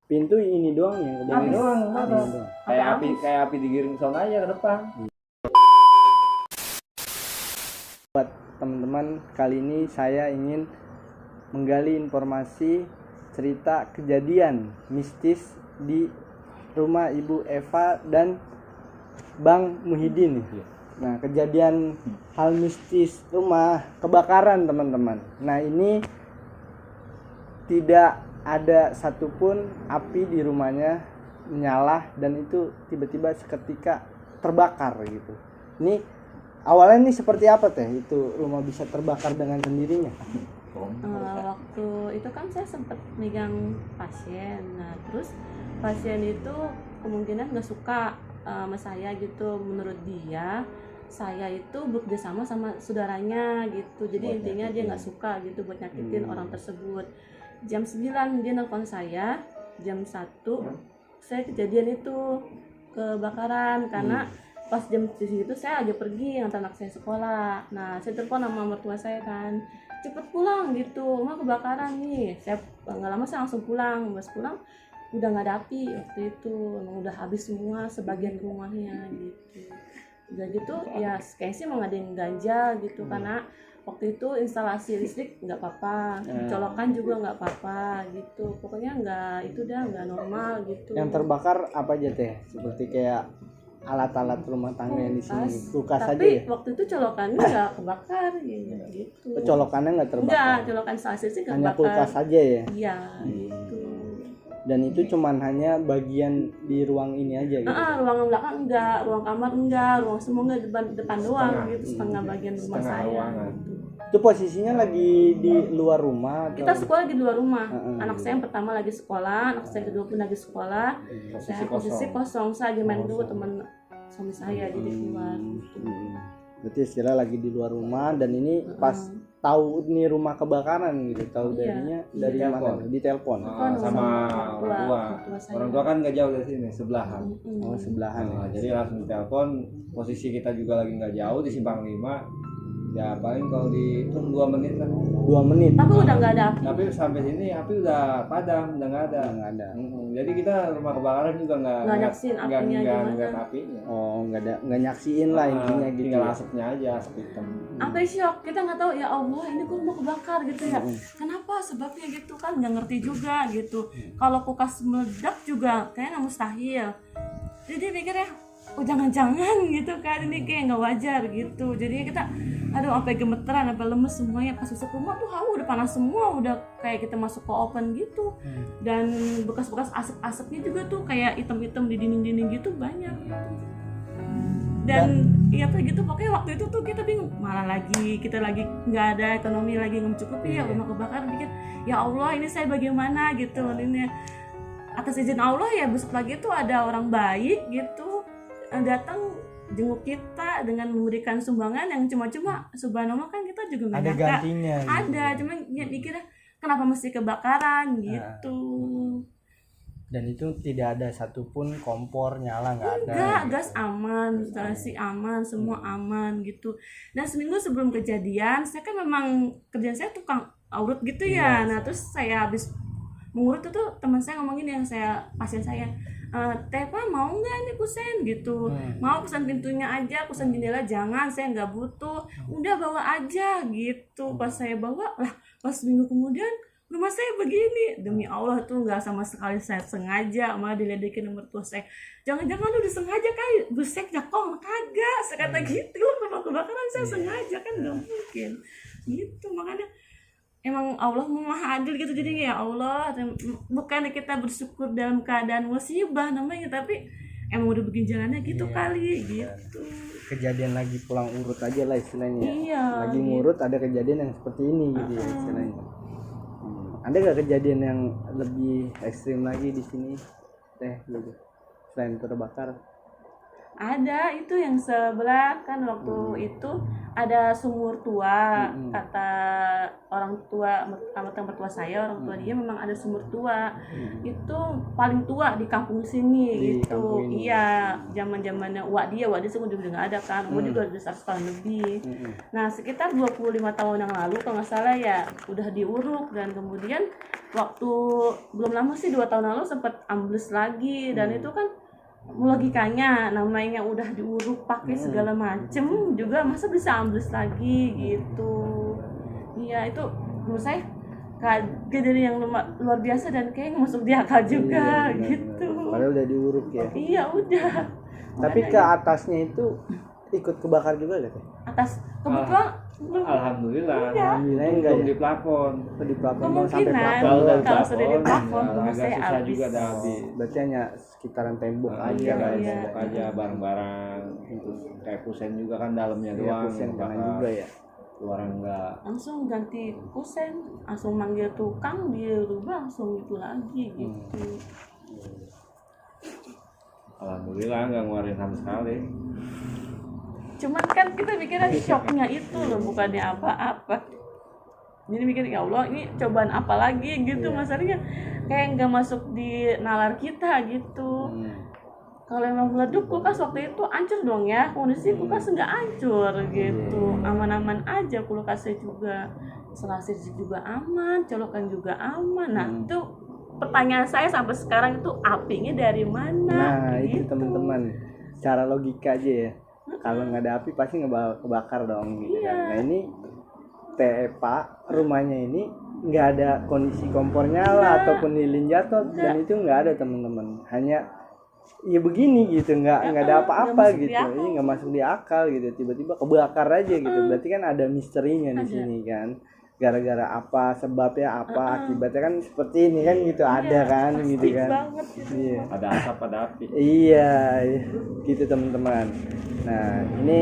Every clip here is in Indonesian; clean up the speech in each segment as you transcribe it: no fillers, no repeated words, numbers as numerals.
Pintu ini doang yang Ini kebakar. doang, Ini doang. kayak api digiring sono aja ke depan. Buat teman-teman, kali ini saya ingin menggali informasi cerita kejadian mistis di rumah Ibu Eva dan Bang Muhyiddin. Nah, kejadian hal mistis rumah kebakaran, teman-teman. Nah, ini tidak ada satupun api di rumahnya menyala dan itu tiba-tiba seketika terbakar gitu. Ini awalnya nih seperti apa teh itu rumah bisa terbakar dengan sendirinya? Waktu itu kan saya sempat megang pasien. Nah terus pasien itu kemungkinan nggak suka sama saya gitu. Menurut dia saya itu bekerja sama saudaranya gitu. Jadi buat intinya nyakitin. Dia nggak suka gitu buat nyakitin orang tersebut. Jam 9 dia nelfon saya, jam 1 saya kejadian itu kebakaran karena pas jam segitu saya lagi pergi ngantar anak saya sekolah. Nah saya telepon sama mertua saya kan, cepet pulang gitu, rumah kebakaran nih. Saya nggak lama saya langsung pulang. Pas pulang udah nggak ada api waktu itu, emang udah habis semua sebagian rumahnya gitu. Udah gitu ya kayaknya sih mau ngadain ganja gitu karena waktu itu instalasi listrik nggak apa-apa, colokan juga nggak apa-apa gitu. Pokoknya nggak itu dah nggak normal gitu. Yang terbakar apa aja teh? Seperti kayak alat-alat rumah tangga yang di sini, kulkas aja ya. Tapi waktu itu colokannya nggak kebakar gitu. Colokannya nggak terbakar. Enggak, colokan instalasi sih nggak hanya kebakar. kulkas aja ya. Iya gitu. Dan itu cuman hanya bagian di ruang ini aja gitu. Ruangan belakang enggak, ruang kamar enggak, ruang semua enggak, depan doang gitu, setengah bagian rumah saya gitu. Itu posisinya lagi di luar rumah atau? Kita sekolah di luar rumah. Anak saya yang pertama lagi sekolah, anak saya kedua pun lagi sekolah. Saya posisi kosong, saya lagi main dulu teman suami saya jadi keluar gitu. Berarti istilah lagi di luar rumah dan ini pas tahu ini rumah kebakaran gitu, tahu darinya dari mana? Di telepon. Sama orang tua kan nggak jauh dari sini, sebelahan. Oh, sebelahan ya. Jadi langsung ditelepon. Posisi kita juga lagi nggak jauh di Simpang 5. Ya paling kalau dihitung 2 menit lah. 2 menit. Tapi udah nggak ada api. Tapi sampai sini api udah padam, udah nggak ada. Jadi kita rumah kebakaran juga nggak nyaksin apinya nggak apinya. Oh, nggak nyaksiin lah intinya gitu. Tinggal asapnya aja, asap hitam. Sampai shock, kita nggak tahu ya Allah ini kok rumah kebakar gitu ya. Kenapa sebabnya gitu kan nggak ngerti juga gitu. Kalau kulkas meledak juga kayaknya nggak mustahil. Jadi mikir ya, oh jangan-jangan gitu kan, ini kayak nggak wajar gitu. Jadi kita aduh sampai gemeteran, sampai lemes semuanya. Pas masuk rumah tuh udah panas semua, udah kayak kita masuk ke oven gitu. Dan bekas-bekas asap-asapnya juga tuh kayak hitam-hitam di dinding-dinding gitu banyak gitu. Dan iya tuh gitu, pokoknya waktu itu tuh kita bingung, malah lagi kita lagi nggak ada ekonomi lagi nggak mencukupi ya, rumah kebakaran. Pikir ya Allah ini saya bagaimana gitu. Ini atas izin Allah ya besok pagi tuh ada orang baik gitu datang jenguk kita dengan memberikan sumbangan yang cuma-cuma. Subhanallah kan kita juga nggak ada nyangka gantinya gitu. Ada cuma mikirnya kenapa mesti kebakaran gitu. Dan itu tidak ada satupun kompor nyala, nggak ada. Enggak, gas aman, instalasi aman, semua aman gitu. Dan seminggu sebelum kejadian saya kan memang kerjaan saya tukang urut gitu ya. Nah terus saya habis mengurut itu teman saya ngomongin yang pasien saya, Teh Pak mau nggak ini kusen gitu, mau kusen pintunya aja, kusen jendela jangan, saya nggak butuh, udah bawa aja gitu. Pas saya bawa lah, pas minggu kemudian rumah saya begini. Demi Allah tuh nggak sama sekali saya sengaja, malah diledekin nomor tua saya, jangan-jangan lu disengaja kali busek jakong. Kagak, saya kata gitu, rumah kebakaran saya sengaja kan nggak mungkin gitu. Makanya emang Allah maha adil gitu. Jadi ya Allah, bukan kita bersyukur dalam keadaan musibah namanya, tapi emang udah bikin jalannya gitu kali gitu. Kejadian lagi pulang urut aja lah istilahnya. Iya, lagi ngurut ada kejadian yang seperti ini gitu ya istilahnya. Ada gak kejadian yang lebih ekstrim lagi di sini teh gitu selain terbakar? Ada itu yang sebelah kan waktu itu ada sumur tua, kata orang tua sama mertua saya, orang tua dia memang ada sumur tua. Itu paling tua di kampung sini Di gitu. kampung ini. Iya, zaman-zamannya wak dia sih udah nggak ada kan. Umur juga udah 100 tahun lebih. Nah, sekitar 25 tahun yang lalu kalau nggak salah ya udah diuruk, dan kemudian waktu belum lama sih 2 tahun lalu sempat ambles lagi, dan itu kan logikanya namanya udah diuruk pakai segala macem juga masa bisa ambles lagi gitu. Iya, itu menurut saya kejadian yang luar biasa dan kayak nggak masuk di akal juga Iya, benar, gitu. benar. Padahal udah diuruk ya. Iya udah. Tapi ke atasnya itu ikut kebakar juga gak Teh? Atas kebetulan belum. Alhamdulillah. Iya. Alhamdulillah enggak Untung ya. di plafon. Di plafon doang, sampai Kemungkinan plafon Kalau doang. dari kalau sudah di plafon ya, rumah agak saya susah habis. juga dah habis. Berarti hanya sekitaran tembok Nah, aja iya, kan. iya. tembok aja barang-barang. Terus kayak kusen juga kan dalamnya Iya, doang. kusen yang kena bakar. juga ya. Luar enggak. Langsung ganti kusen, langsung manggil tukang, dia rubah langsung itu lagi gitu. Alhamdulillah enggak ngeluarin sama sekali. Cuman kan kita mikirnya shocknya itu loh, bukannya apa-apa. Jadi mikir ya Allah ini cobaan apa lagi gitu, masalahnya kayak nggak masuk di nalar kita gitu. Kalau emang meleduk kulkas waktu itu hancur dong ya, kondisi kulkas nggak hancur gitu, aman-aman aja kulkasnya juga, selasih juga aman, colokan juga aman. Nah itu pertanyaan saya sampai sekarang itu apinya dari mana? Nah itu gitu. teman-teman, cara logika aja ya. Kalau nggak ada api pasti nggak kebakar dong gitu kan. Nah ini Pak rumahnya ini nggak ada kondisi kompor nyala ataupun lilin jatuh, dan itu nggak ada teman-teman. Hanya ya begini gitu, nggak ada apa-apa nggak masuk gitu. di akal. Ini nggak masuk di akal gitu. Tiba-tiba kebakar aja gitu. Berarti kan ada misterinya di sini kan. Gara-gara apa, sebabnya apa, akibatnya kan seperti ini kan gitu, ada kan gitu Pasti kan. banget gitu. Iya. Ada asap, ada api. Iya, gitu teman-teman. Nah, ini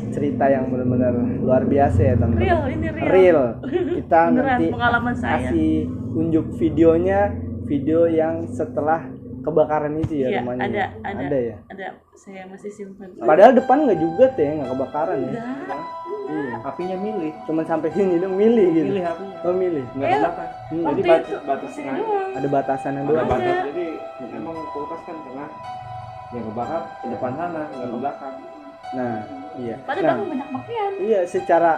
cerita yang benar-benar luar biasa ya teman-teman. Real, ini real. Real. Kita Beneran, nanti pengalaman saya. kasih unjuk videonya, video yang setelah kebakaran itu ya Iya, rumahnya. ada ya. Ada, saya masih simpan. Padahal depan nggak juga teh, nggak kebakaran ya. Enggak. Iya. Apinya milih. Cuman sampai sini dong, milih gitu. Milih apinya. Oh milih. Enggak Iya. kebakar. Jadi Waktu batas itu batas sini tengah. doang. Ada batasannya Ada doang. batas. Jadi emang kulkas kan tengah. Yang kebakar ke depan sana, enggak ke belakang. Nah, iya. Padahal Nah, kamu banyak pakaian. iya, secara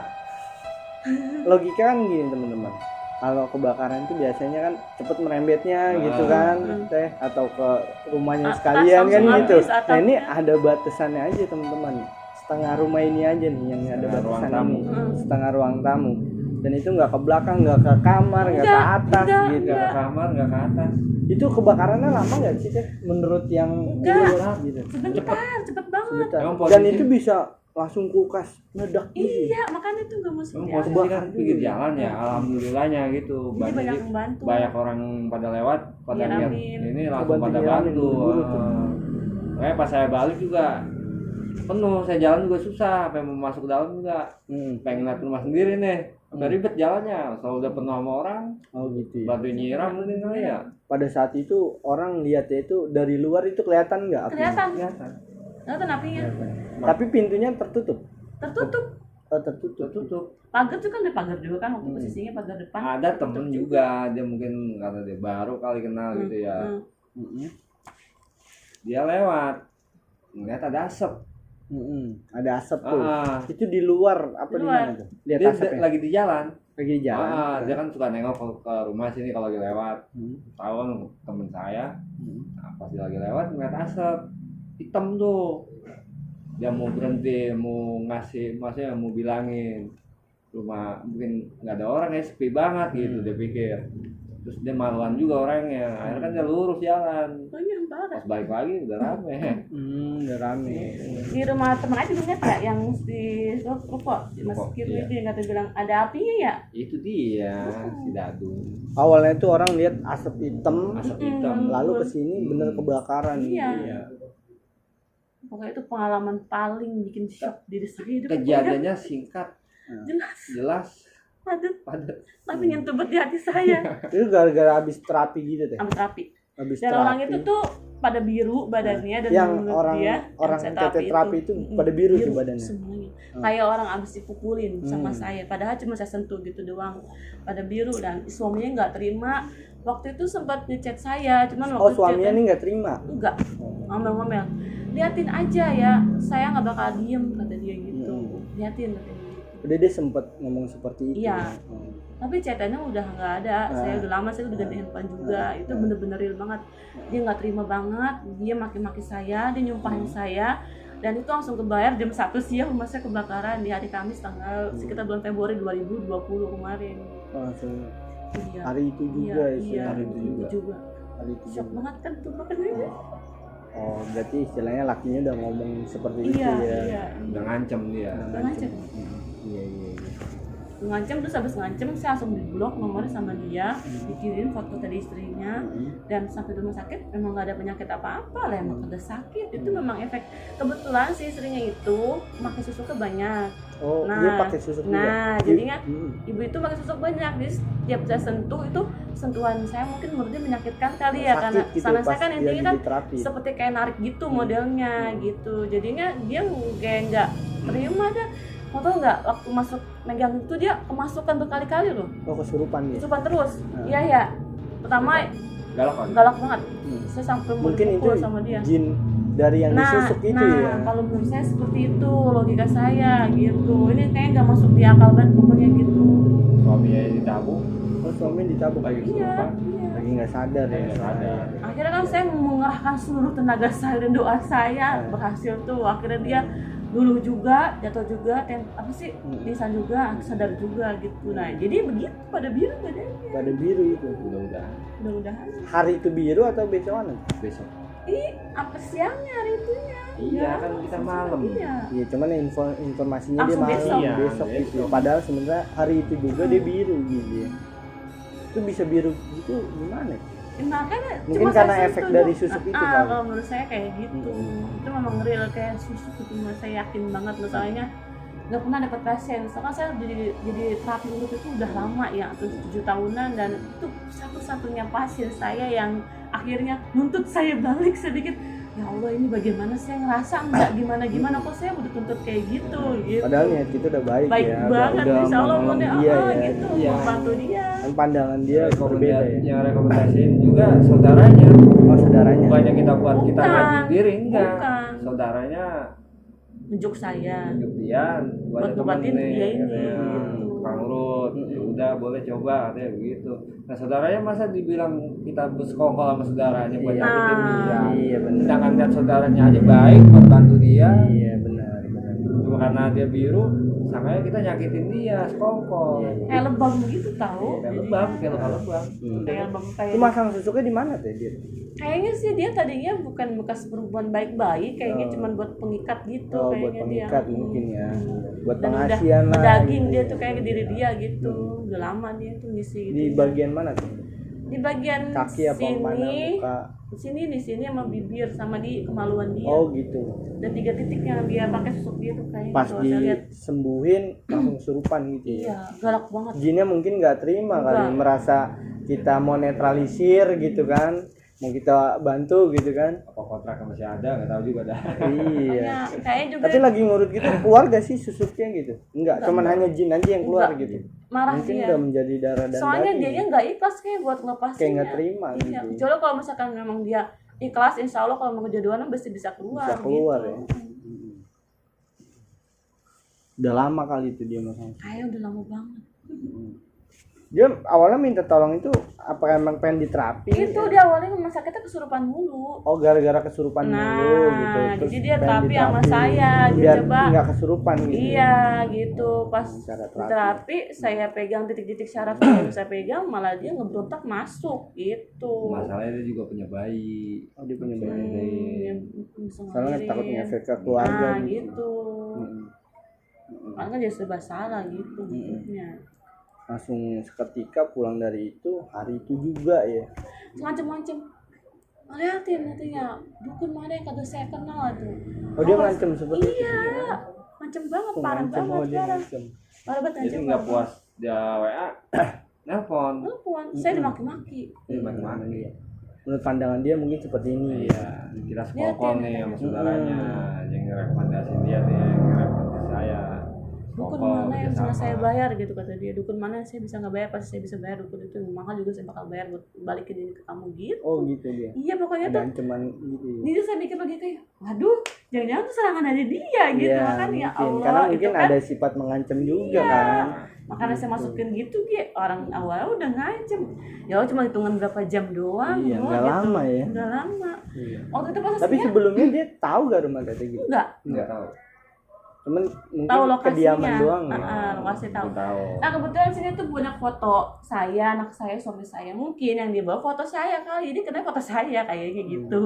logika kan gini teman-teman. Kalau kebakaran itu biasanya kan cepet merembetnya gitu kan, teh, atau ke rumahnya Atas sekalian kan langsung gitu. habis Nah atapnya. ini ada batasannya aja teman-teman. Setengah rumah ini aja nih yang ada Setengah ruang batasan tamu. ini, setengah ruang tamu. Dan itu nggak ke belakang, nggak ke kamar, nggak ke Enggak, atas enggak. gitu. Enggak ke kamar, enggak ke atas. Itu kebakarannya lama nggak sih teh? Menurut yang Enggak. gitu. Sebentar, cepet banget. Sebentar. Emang Dan posisi- itu bisa langsung kulkas meledak gitu. Iya, makanya itu nggak masuk Emang di posisi akal. kan pinggir jalan ya, alhamdulillahnya gitu. Jadi banyak Jadi membantu. banyak orang pada lewat, pada lihat Nyiramin. ini langsung Bantu pada nyiramin, bantu. buru-buru tuh. Kayak pas saya balik juga penuh, saya jalan juga susah, sampai mau masuk ke dalam juga pengen lihat rumah sendiri nih. Udah ribet jalannya, soalnya udah penuh sama orang, Oh gitu ya. bantu nyiram mungkin kali ya. Pada saat itu orang lihatnya itu dari luar itu kelihatan nggak apinya? Kelihatan. Kelihatan. Kelihatan apinya. Tapi pintunya tertutup. Tertutup. Oh, tertutup. Tutup. Pagar tuh kan ada pagar juga kan waktu posisinya pagar depan. Ada temen juga, dia mungkin karena dia baru kali kenal gitu ya. Mm-mm. Dia lewat, ngeliat ada asap. Ada asap tuh. Ah, Itu di luar apa Di di luar. mana tuh? Lihat dia asapnya. lagi di jalan. Lagi di jalan. Dia kan suka nengok ke rumah sini kalau lagi lewat. Tahu kan temen saya, nah, pas dia lagi lewat ngeliat asap hitam tuh. Dia mau berhenti, mau ngasih, maksudnya mau bilangin rumah mungkin nggak ada orang ya, sepi banget gitu dia pikir. Terus dia maluan juga orangnya, akhirnya kan dia lurus jalan. Oh iya, parah. Pas balik lagi udah rame. Udah rame. Di rumah teman aja ingat ya yang di ruko Mas Ruko, Kiro iya. itu yang kata bilang ada apinya ya. Itu dia si Dadu, Awalnya tuh orang lihat asap hitam, asap hitam. lalu kesini bener kebakaran. Iya. Iya. Pokoknya itu pengalaman paling bikin shock diri sendiri. Kejadiannya singkat, Jelas, jelas, padat, padat. tapi nyentuh banget di hati saya. Itu gara-gara habis terapi gitu teh. Ambil terapi. Habis Dan orang itu tuh pada biru badannya dan yang menurut orang dia orang saya terapi itu pada biru tuh badannya. semuanya. Kayak orang abis dipukulin sama saya, padahal cuma saya sentuh gitu doang, pada biru. Dan suaminya nggak terima. Waktu itu sempat ngechat saya, cuman waktu Suaminya nih nggak terima. enggak, ngomel-ngomel, liatin aja ya, saya nggak bakal diem, kata dia gitu. Liatin katanya gitu. Udah dia sempet ngomong seperti itu. Iya. Tapi chatannya udah nggak ada. Saya udah lama, saya udah ganti handphone juga. Itu bener-bener real banget. Dia nggak terima banget. Dia maki-maki saya, dia nyumpahin saya. Dan itu langsung kebayar jam 1 siang rumah saya kebakaran di hari Kamis tanggal sekitar bulan Februari 2020 kemarin. Langsung Iya. hari itu juga Iya, hari itu juga. Hari itu Shock juga. banget kan tuh makanya. Oh, berarti istilahnya lakinya udah ngomong seperti itu Iya, ya. iya. Udah ngancem dia. Udah ngancem. Iya. Ngancem, terus habis ngancem saya langsung diblok nomornya sama dia, dikirim foto tadi istrinya, dan sampai di rumah sakit memang nggak ada penyakit apa-apa lah, emang ada sakit. Itu memang efek, kebetulan si istrinya itu pakai susuknya banyak. Oh, dia pakai susuk juga. Nah, jadinya ibu itu pakai susuk banyak, jadi setiap saya sentuh itu sentuhan saya mungkin menurut dia menyakitkan kali ya, karena gitu, sana pas saya kan dia intinya kan diterapi. seperti kayak narik gitu modelnya gitu. Jadinya dia kayak nggak terima dah. Mau tau nggak, waktu masuk megang itu dia kemasukan berkali-kali loh, Oh, kesurupan dia. kesurupan terus. Iya ya, pertama Galak kan? galak banget. Saya sampai mau Mungkin itu dipukul sama dia. jin dari yang disusuk itu ya. Kalau menurut saya seperti itu logika saya gitu. Ini kayaknya nggak masuk di akal banget pokoknya gitu. Suaminya ditabuk. Oh, suami ditabuk Lagi Iya, kesurupan. iya. lagi nggak sadar ya. Nggak sadar. Akhirnya kan saya mengerahkan seluruh tenaga saya dan doa saya berhasil tuh. Akhirnya dia luluh juga, jatuh juga, pingsan juga, sadar juga gitu. Nah, jadi begitu pada biru badannya. Pada biru itu. Mudah-mudahan Mudah-mudahan. Hari itu biru atau besokan? besok. Apa siangnya hari itunya? Iya kan kita malam. Iya. Iya, cuman informasinya dia Langsung malam besok. Iya, besok gitu. besok. Padahal sebenarnya hari itu juga dia biru gitu ya. Itu bisa biru gitu gimana? Makanya Mungkin cuma karena saya efek sentuh dari doang. susuk itu Ah, kali. kalau menurut saya kayak gitu. Itu memang real kayak susuk itu, saya yakin banget. Masalahnya nggak pernah dapat pasien. Soalnya saya jadi terapi urut itu udah lama ya, terus 7 tahunan, dan itu satu-satunya pasien saya yang akhirnya nuntut saya balik sedikit. Ya Allah, ini bagaimana saya ngerasa nggak gimana kok saya udah tuntut kayak gitu. Padahal niat kita udah baik, Baik ya. banget, Udah insya Allah menolong dia dia ya. gitu, Iya. membantu dia. Kan pandangan dia berbeda ya. Yang rekomendasiin juga saudaranya. Oh, saudaranya. Bukannya kita buat kita Bukan. ngaji diri, enggak. Bukan. Saudaranya Nunjuk saya. tunjuk dia Buat ada temen ngobatin nih, dia ini, katanya, gitu. Kang Rut, ya udah boleh coba katanya begitu. Nah saudaranya masa dibilang kita bersekongkol sama saudaranya buat Iya. nyakitin dia. Iya, benar. Sedangkan lihat saudaranya aja baik buat bantu dia. Iya, benar. Cuma karena dia biru, sangkanya kita nyakitin dia, sekongkol. Kayak lebam gitu tahu. Kayak lebam, kayak lebam. Kayak lebam kayak. Itu masang susuknya di mana teh dia? Kayaknya sih dia tadinya bukan bekas perempuan baik-baik, kayaknya cuma buat pengikat gitu Oh, buat kayaknya pengikat dia. mungkin ya. Buat Dan udah pengasihan lah. daging gitu. dia tuh kayak ke diri dia gitu. Udah lama dia tuh ngisi gitu. Di bagian mana tuh? Di bagian Kaki apa mana? sini, Muka? di sini sama bibir sama di kemaluan dia. Oh, gitu. Dan 3 titik yang dia pakai susuk dia tuh kayaknya. Pas kalau saya lihat. disembuhin langsung kesurupan gitu ya. Iya, galak banget. Jinnya mungkin nggak terima kali, Enggak. merasa kita mau netralisir gitu kan, mau kita bantu gitu kan. Apa kontrak masih ada, nggak tahu juga dah. Iya. Kayaknya juga Tapi lagi ngurut gitu keluar gak sih susuknya gitu? Enggak, cuman hanya jin aja yang keluar Enggak. gitu. marah Mungkin dia. udah menjadi darah dan Soalnya daging. dia nggak ikhlas kayak buat ngelepasinnya. Kayak nggak terima Iya, gitu. kecuali kalau misalkan memang dia ikhlas, insya Allah kalau mau kejodohan pasti bisa keluar. Bisa keluar gitu. ya. Udah lama kali itu dia masang. Kayaknya udah lama banget. Dia awalnya minta tolong itu apa emang pengen diterapi? Itu dia awalnya rumah sakitnya kesurupan mulu. Oh, gara-gara kesurupan dulu gitu. Jadi dia pengen terapi sama diterapi. saya, dia biar coba. nggak kesurupan gitu. Iya gitu, pas Cara terapi. terapi saya pegang titik-titik syaraf yang saya pegang, malah dia ngebrontak masuk gitu. Masalahnya dia juga punya bayi. Oh, dia punya bayi. Dia bisa Soalnya ngelahirin. takut ngefek ke keluarga Nah, gitu. gitu. Makanya dia serba salah gitu maksudnya. Langsung seketika pulang dari itu hari itu juga ya. Macem-macem. Liatin nantinya, dukun mana yang kagak saya kenal tuh. Oh, dia ngancem seperti itu. Iya, macem banget, Oh, parah ngancem, banget, oh, dia parah. ngancem. Parah banget Jadi ngancem. nggak puas dia WA, nelpon. Telepon, saya dimaki-maki. Dia maki-maki. menurut pandangan dia mungkin seperti ini. Iya, kita sekongkol nih sama saudaranya yang ngerekomendasi dia nih, yang ngerekomendasi saya. Dukun Sekongkol, mana yang bisa kerjasama. saya bayar gitu kata dia, dukun mana yang saya bisa nggak bayar, pasti saya bisa bayar dukun itu, mahal juga saya bakal bayar buat balikin ini ke kamu gitu. Oh gitu dia. Iya pokoknya Ada tuh ancaman gitu ya. ini tuh saya mikir lagi kayak waduh jangan-jangan tuh serangan dari dia gitu. Iya, Makanya ya mungkin. Allah Karena itu mungkin kan ada sifat mengancam juga Iya. kan. makanya saya masukin gitu dia orang awal udah ngancem ya cuma hitungan berapa jam doang Iya, loh, nggak gitu. lama ya. Nggak lama Iya. waktu itu pas Tapi sebelumnya dia tahu gak rumah Teteh gitu? enggak Nggak tahu. Cuman mungkin tahu lokasinya kediaman doang ya. lokasi tahu. Tahu. Nah kebetulan sini tuh banyak foto saya, anak saya, suami saya, mungkin yang dibawa foto saya kali ini kena foto saya kayaknya gitu,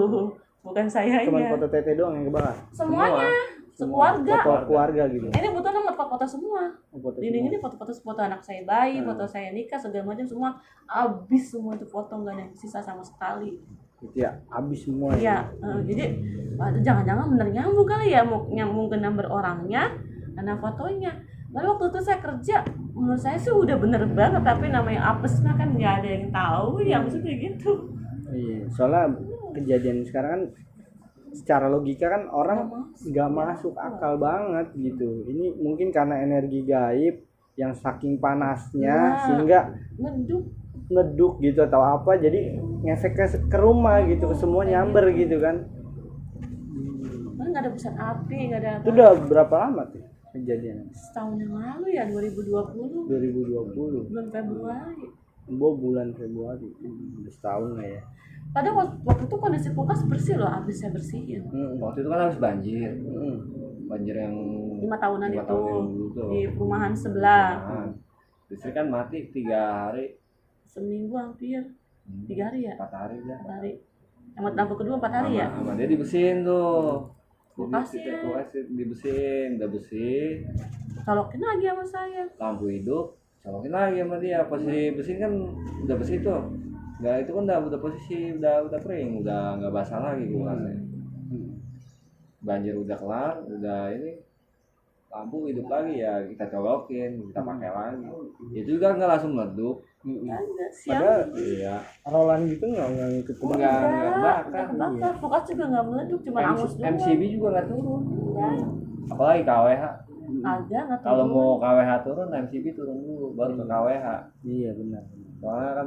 bukan sayanya. Cuman foto Teteh doang yang kebakar. Semuanya, sekeluarga. Foto keluarga gitu. Ini kebetulan foto-foto semua. Foto Dinding semua. ini foto-foto anak saya bayi, foto saya nikah segala macam semua habis semua itu foto nggak ada yang sisa sama sekali. Gitu ya, habis semua Iya, jadi waduh, jangan-jangan bener nyambung kali ya, mau nyambung ke nomor orangnya, karena fotonya. Lalu waktu itu saya kerja, menurut saya sih udah bener banget, tapi namanya apes mah kan nggak ada yang tahu, ya maksudnya gitu. Iya, soalnya kejadian sekarang kan secara logika kan orang nggak masuk akal banget gitu. Ini mungkin karena energi gaib yang saking panasnya Nah. sehingga Menduk, gitu atau apa, jadi ngefek ke rumah gitu, ke semua nyamber gitu kan. kan nggak ada pesan api, nggak ada Itu udah berapa lama tuh kejadian? setahun yang lalu ya 2020 2020. bulan Februari. Bulan Februari. Udah setahun lah ya. Padahal waktu itu kondisi kulkas bersih loh, habis saya bersihin. Waktu itu kan habis banjir. Banjir yang 5 tahunan 5 itu tahun yang dulu tuh. di perumahan sebelah. Nah, listrik kan mati 3 hari, Seminggu hampir 3 hari ya 4 hari dah. 4 hari yang lampu kedua 4 hari ya Sama dia dibersihin tuh. Kulkasnya. Kulkas dibersihin, udah bersih. colokin lagi sama saya. Lampu hidup, colokin lagi sama dia. Posisi bersihin kan udah bersih tuh. Nggak, itu kan udah posisi udah kering, udah nggak basah lagi kulkasnya. Banjir udah kelar, udah ini lampu hidup lagi ya kita colokin, kita pakai lagi. Itu juga nggak langsung meledup. Ada Padahal siang Iya. Roland gitu nggak ngikut Enggak udah bakar. kebakar. Kulkas juga nggak meleduk, cuma angus doang. MCB juga nggak turun. Enggak, Apalagi KWH. agak nggak Kalau turun. mau KWH turun, MCB turun dulu, baru ke KWH. Iya benar. Soalnya kan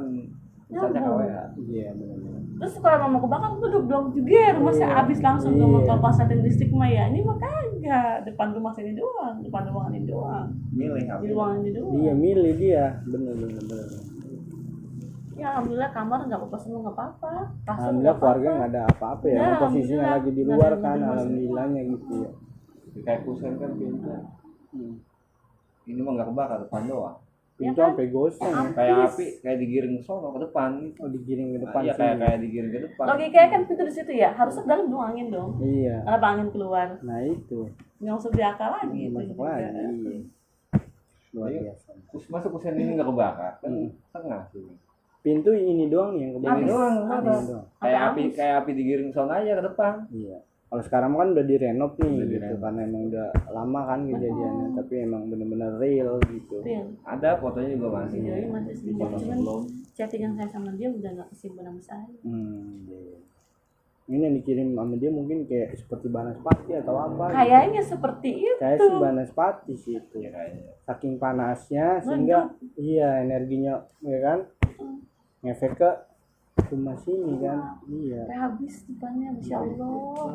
misalnya KWH. Iya benar. Terus kalau mau kebakar tuh blok juga rumah saya habis langsung Iya. ke motor pasatin listrik mah ya. Ini mah kagak, depan rumah saya ini doang, depan ruangan ini doang, Milih di apa? ruangan ini doang. Iya milih dia, benar. Ya alhamdulillah kamar nggak apa-apa, semua nggak apa-apa. Kasur Alhamdulillah nggak keluarga apa-apa. nggak ada apa-apa ya. Ya, Emang posisinya alhamdulillah. lagi di Nggak luar ada kan, masalah. alhamdulillahnya gitu ya. Kayak kusen kan pintu. Ini mah nggak kebakar, depan doang. Ya Pintu kan? sampai gosong ya. Kayak api, kayak digiring ke sono ke depan gitu. Oh digiring ke depan Iya, sih. kayak digiring ke depan. Logikanya kan pintu di situ ya, harusnya ke dalam dong angin dong. Iya. Kenapa angin keluar? Nah itu Nggak usah diakal lagi. ini itu masuk juga. lagi. Iya. Luar Iya. biasa. Masuk kusen ini nggak kebakar, kan Hmm. tengah sini. Pintu ini doang nih yang Ini kebakar. doang, Ini kebakar. doang. Kayak Sampai api, habis. kayak api digiring sono aja ke depan. Iya. Kalau sekarang kan udah direnov nih, Udah gitu, direnov. karena emang udah lama kan kejadiannya, tapi emang bener-bener real gitu. Real. Ada fotonya juga masih. Videonya masih sedikit, Foto cuman belum. chattingan saya sama dia udah nggak kesimpan sama saya. Iya. Ini yang dikirim sama dia mungkin kayak seperti Banaspati atau apa? gitu. Kayaknya seperti itu. Kayak si Banaspati sih itu. Iya kayaknya. Saking panasnya sehingga iya energinya ya kan ngefek ke rumah sini kan. Iya. Sampai habis depannya, masya Allah.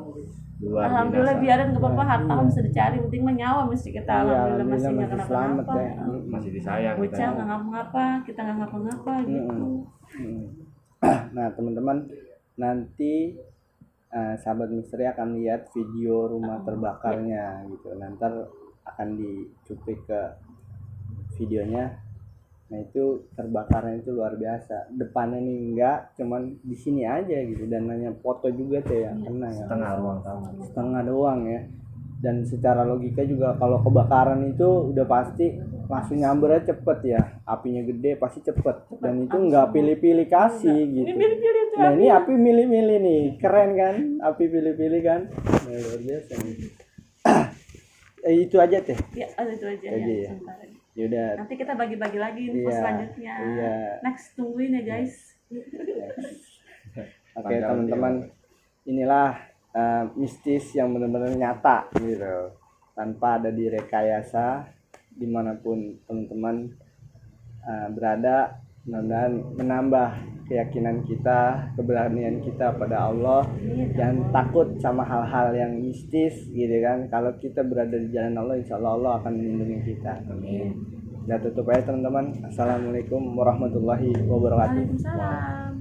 Luar Alhamdulillah binasa. biarin nggak apa-apa, harta Iya. bisa dicari, penting mah nyawa mesti kita. Iya, Alhamdulillah masih alhamdulillah nggak masih selamat kenapa-napa. ya. Masih disayang Bocah kita. nggak ngapa-ngapa, kita nggak ngapa-ngapa gitu. Nah teman-teman nanti sahabat misteri akan lihat video rumah terbakarnya gitu. Nanti akan dicuplik ke videonya. Nah itu terbakarnya itu luar biasa. Depannya nih enggak, cuman di sini aja gitu. Dan hanya foto juga tuh yang kena ya. Setengah ruang tamu. Setengah doang ya. Dan secara logika juga kalau kebakaran itu udah pasti langsung nyambernya cepet ya. Apinya gede pasti cepet. Dan itu nggak pilih-pilih kasih gitu. Ini pilih-pilih tuh. Nah ini api milih-milih nih, keren kan? Api pilih-pilih kan? Nah, luar biasa nih. Itu aja teh. Ya, itu aja Aja ya. ya. Sebentar aja. Yaudah. Nanti kita bagi-bagi lagi info Iya, selanjutnya. iya. Next tungguin ya guys. Oke teman-teman, inilah mistis yang benar-benar nyata gitu, tanpa ada direkayasa. Dimanapun teman-teman berada, mudah-mudahan menambah keyakinan kita, keberanian kita pada Allah. Jangan takut sama hal-hal yang mistis gitu kan. Kalau kita berada di jalan Allah, insya Allah Allah akan melindungi kita. Amin. Udah tutup aja teman-teman. Assalamualaikum warahmatullahi wabarakatuh. Waalaikumsalam.